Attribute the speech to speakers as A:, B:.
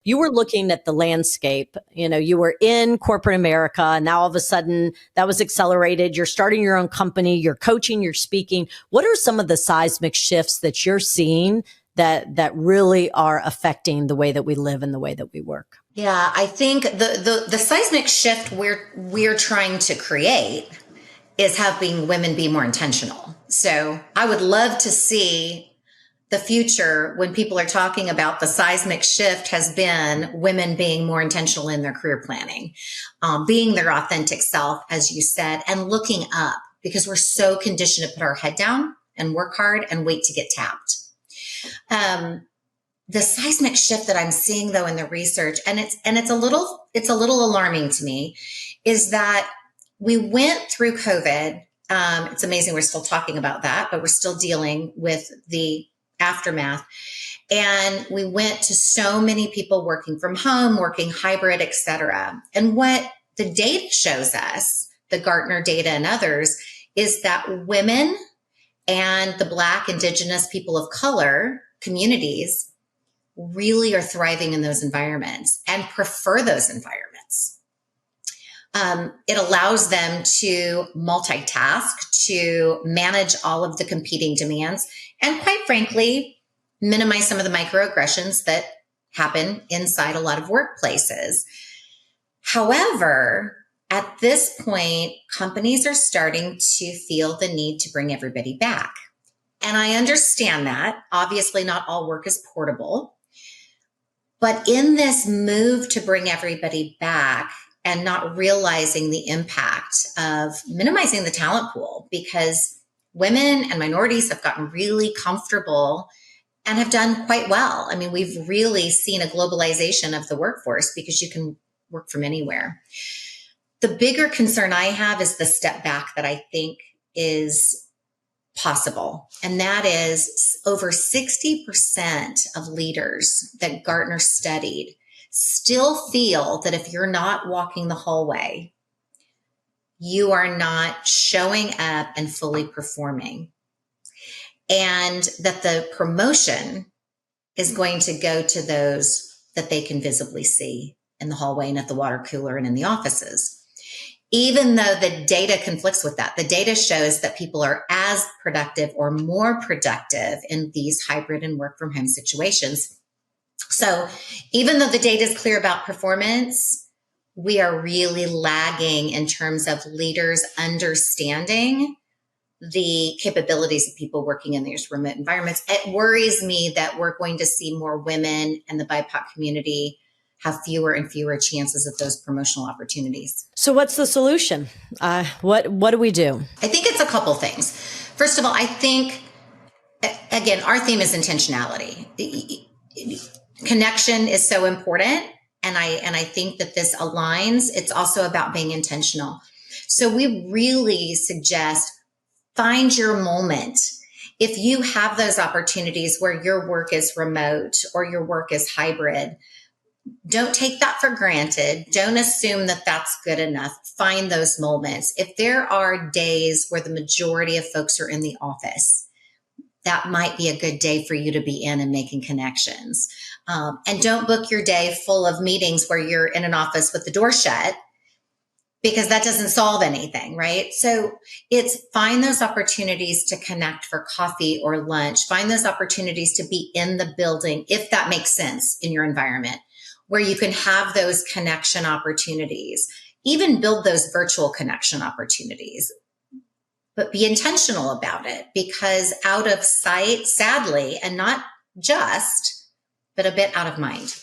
A: You were looking at the landscape. You were in corporate America, and now all of a sudden that was accelerated. You're starting your own company, you're coaching, you're speaking. What are some of the seismic shifts that you're seeing that really are affecting the way that we live and the way that we work?
B: Yeah, I think the seismic shift we're trying to create is helping women be more intentional. So I would love to see the future when people are talking about the seismic shift has been women being more intentional in their career planning, being their authentic self, as you said, and looking up, because we're so conditioned to put our head down and work hard and wait to get tapped. The seismic shift that I'm seeing though in the research, and it's a little alarming to me, is that we went through COVID. It's amazing we're still talking about that, but we're still dealing with the aftermath. And we went to so many people working from home, working hybrid, et cetera. And what the data shows us, the Gartner data and others, is that women and the Black, Indigenous, people of color communities really are thriving in those environments and prefer those environments. It allows them to multitask, to manage all of the competing demands, and quite frankly, minimize some of the microaggressions that happen inside a lot of workplaces. However, at this point, companies are starting to feel the need to bring everybody back. And I understand that. Obviously, not all work is portable. But in this move to bring everybody back and not realizing the impact of minimizing the talent pool, because women and minorities have gotten really comfortable and have done quite well. I mean, we've really seen a globalization of the workforce because you can work from anywhere. The bigger concern I have is the step back that I think is possible. And that is over 60% of leaders that Gartner studied still feel that if you're not walking the hallway, you are not showing up and fully performing. And that the promotion is going to go to those that they can visibly see in the hallway and at the water cooler and in the offices. Even though the data conflicts with that, the data shows that people are as productive or more productive in these hybrid and work from home situations. So even though the data is clear about performance, we are really lagging in terms of leaders understanding the capabilities of people working in these remote environments. It worries me that we're going to see more women and the BIPOC community have fewer and fewer chances of those promotional opportunities.
A: So what's the solution? What do we do?
B: I think it's a couple things. First of all, I think, again, our theme is intentionality. Connection is so important. And I think that this aligns. It's also about being intentional. So we really suggest find your moment. If you have those opportunities where your work is remote or your work is hybrid, don't take that for granted. Don't assume that that's good enough. Find those moments. If there are days where the majority of folks are in the office, that might be a good day for you to be in and making connections. And don't book your day full of meetings where you're in an office with the door shut, because that doesn't solve anything, right? So it's find those opportunities to connect for coffee or lunch. Find those opportunities to be in the building, if that makes sense in your environment, where you can have those connection opportunities, even build those virtual connection opportunities, but be intentional about it, because out of sight, sadly, and not just, but a bit out of mind.